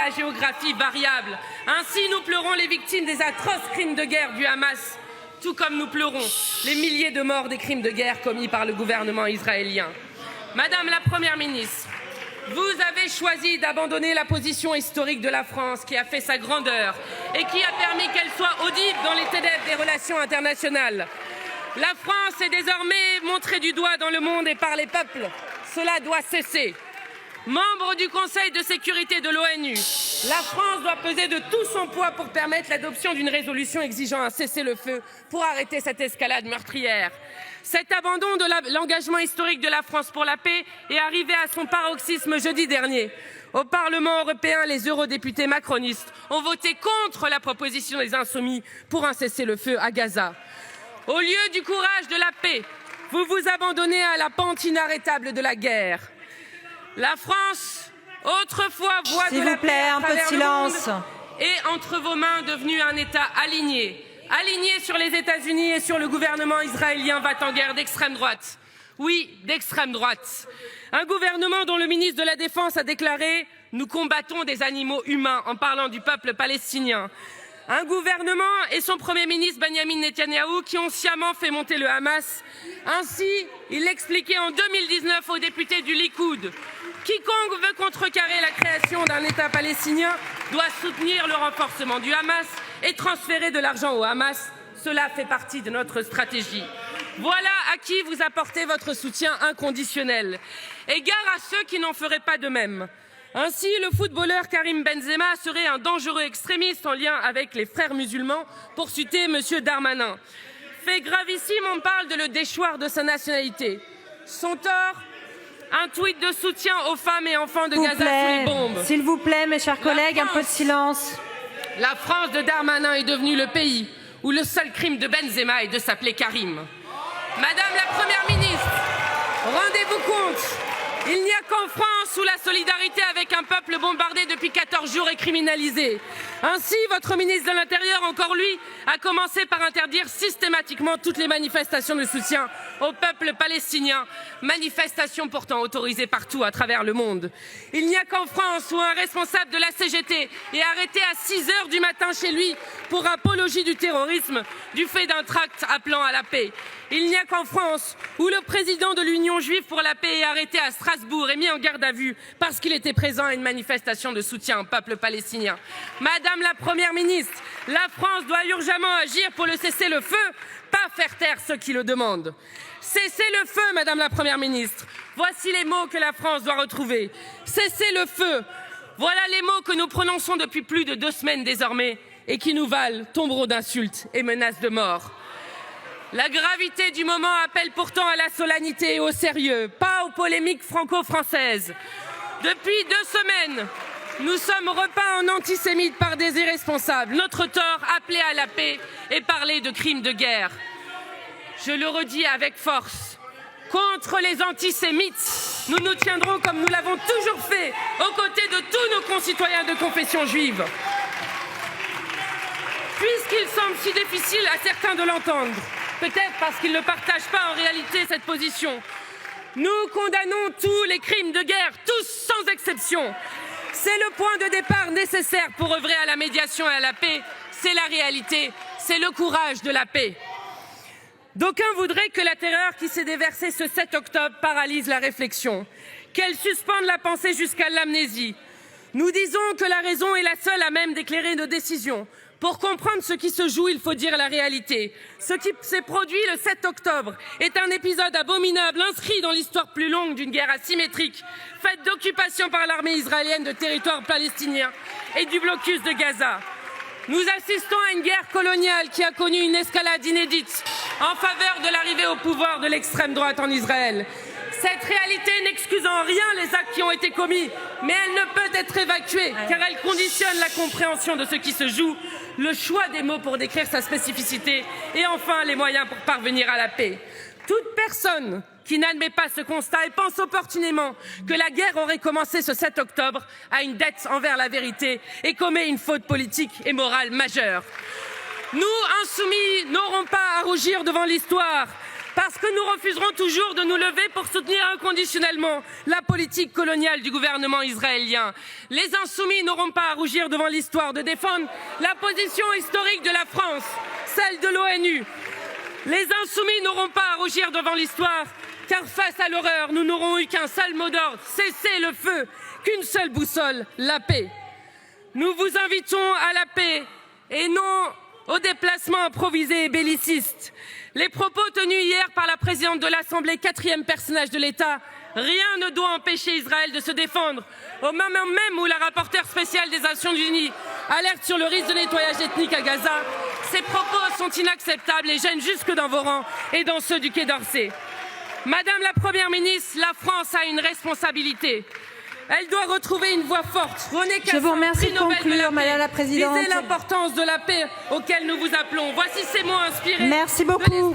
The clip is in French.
à géographie variable. Ainsi, nous pleurons les victimes des atroces crimes de guerre du Hamas, tout comme nous pleurons les milliers de morts des crimes de guerre commis par le gouvernement israélien. Madame la Première ministre, vous avez choisi d'abandonner la position historique de la France qui a fait sa grandeur et qui a permis qu'elle soit audible dans les ténèbres des relations internationales. La France est désormais montrée du doigt dans le monde et par les peuples. Cela doit cesser. Membre du Conseil de sécurité de l'ONU, la France doit peser de tout son poids pour permettre l'adoption d'une résolution exigeant un cessez-le-feu pour arrêter cette escalade meurtrière. Cet abandon de l'engagement historique de la France pour la paix est arrivé à son paroxysme jeudi dernier. Au Parlement européen, les eurodéputés macronistes ont voté contre la proposition des Insoumis pour un cessez-le-feu à Gaza. Au lieu du courage de la paix, vous vous abandonnez à la pente inarrêtable de la guerre. La France, autrefois voix de la paix à travers le monde, est entre vos mains devenue un État aligné sur les États-Unis et sur le gouvernement israélien va en guerre d'extrême droite. Oui, d'extrême droite. Un gouvernement dont le ministre de la Défense a déclaré « Nous combattons des animaux humains » en parlant du peuple palestinien. Un gouvernement et son Premier ministre Benyamin Netanyahou qui ont sciemment fait monter le Hamas. Ainsi, il l'expliquait en 2019 aux députés du Likoud. Quiconque veut contrecarrer la création d'un État palestinien doit soutenir le renforcement du Hamas et transférer de l'argent au Hamas. Cela fait partie de notre stratégie. Voilà à qui vous apportez votre soutien inconditionnel. Et gare à ceux qui n'en feraient pas de même. Ainsi, le footballeur Karim Benzema serait un dangereux extrémiste en lien avec les frères musulmans, pour citer M. Darmanin. Fait gravissime, on parle de le déchoir de sa nationalité. Son tort, un tweet de soutien aux femmes et enfants de Gaza sous les bombes. S'il vous plaît, mes chers collègues, un peu de silence. La France de Darmanin est devenue le pays où le seul crime de Benzema est de s'appeler Karim. Madame la Première ministre, rendez-vous compte, il n'y a qu'en France où la solidarité avec un peuple bombardé depuis 14 jours est criminalisée. Ainsi, votre ministre de l'Intérieur, encore lui, a commencé par interdire systématiquement toutes les manifestations de soutien au peuple palestinien, manifestations pourtant autorisées partout à travers le monde. Il n'y a qu'en France où un responsable de la CGT est arrêté à 6 h du matin chez lui pour apologie du terrorisme du fait d'un tract appelant à la paix. Il n'y a qu'en France où le président de l'Union juive pour la paix est arrêté à Strasbourg et mis en garde à vue parce qu'il était présent à une manifestation de soutien au peuple palestinien. Madame la Première ministre, la France doit urgemment agir pour le cessez-le-feu, pas faire taire ceux qui le demandent. Cessez-le-feu, Madame la Première ministre. Voici les mots que la France doit retrouver. Cessez-le-feu. Voilà les mots que nous prononçons depuis plus de 2 semaines désormais et qui nous valent tombereaux d'insultes et menaces de mort. La gravité du moment appelle pourtant à la solennité et au sérieux, pas aux polémiques franco-françaises. Depuis 2 semaines, nous sommes repeints en antisémites par des irresponsables. Notre tort, appeler à la paix et parler de crimes de guerre. Je le redis avec force. Contre les antisémites, nous nous tiendrons comme nous l'avons toujours fait, aux côtés de tous nos concitoyens de confession juive. Puisqu'il semble si difficile à certains de l'entendre, peut-être parce qu'ils ne partagent pas en réalité cette position, nous condamnons tous les crimes de guerre, tous sans exception. C'est le point de départ nécessaire pour œuvrer à la médiation et à la paix. C'est la réalité, c'est le courage de la paix. D'aucuns voudraient que la terreur qui s'est déversée ce 7 octobre paralyse la réflexion, qu'elle suspende la pensée jusqu'à l'amnésie. Nous disons que la raison est la seule à même d'éclairer nos décisions. Pour comprendre ce qui se joue, il faut dire la réalité. Ce qui s'est produit le 7 octobre est un épisode abominable inscrit dans l'histoire plus longue d'une guerre asymétrique, faite d'occupation par l'armée israélienne de territoires palestiniens et du blocus de Gaza. Nous assistons à une guerre coloniale qui a connu une escalade inédite en faveur de l'arrivée au pouvoir de l'extrême droite en Israël. Cette réalité n'excuse en rien les actes qui ont été commis, mais elle ne peut être évacuée car elle conditionne la compréhension de ce qui se joue, le choix des mots pour décrire sa spécificité et enfin les moyens pour parvenir à la paix. Toute personne qui n'admet pas ce constat et pense opportunément que la guerre aurait commencé ce 7 octobre a une dette envers la vérité et commet une faute politique et morale majeure. Nous, insoumis, n'aurons pas à rougir devant l'histoire. Parce que nous refuserons toujours de nous lever pour soutenir inconditionnellement la politique coloniale du gouvernement israélien. Les insoumis n'auront pas à rougir devant l'histoire de défendre la position historique de la France, celle de l'ONU. Les insoumis n'auront pas à rougir devant l'histoire, car face à l'horreur, nous n'aurons eu qu'un seul mot d'ordre, cesser le feu, qu'une seule boussole, la paix. Nous vous invitons à la paix et non au déplacement improvisé et belliciste. Les propos tenus hier par la présidente de l'Assemblée, quatrième personnage de l'État, rien ne doit empêcher Israël de se défendre. Au moment même où la rapporteure spéciale des Nations Unies alerte sur le risque de nettoyage ethnique à Gaza, ces propos sont inacceptables et gênent jusque dans vos rangs et dans ceux du Quai d'Orsay. Madame la Première ministre, la France a une responsabilité. Elle doit retrouver une voix forte. René Cassin, je vous remercie de conclure, Madame la Présidente. Disait l'importance de la paix auquel nous vous appelons. Voici ces mots inspirés. Merci beaucoup.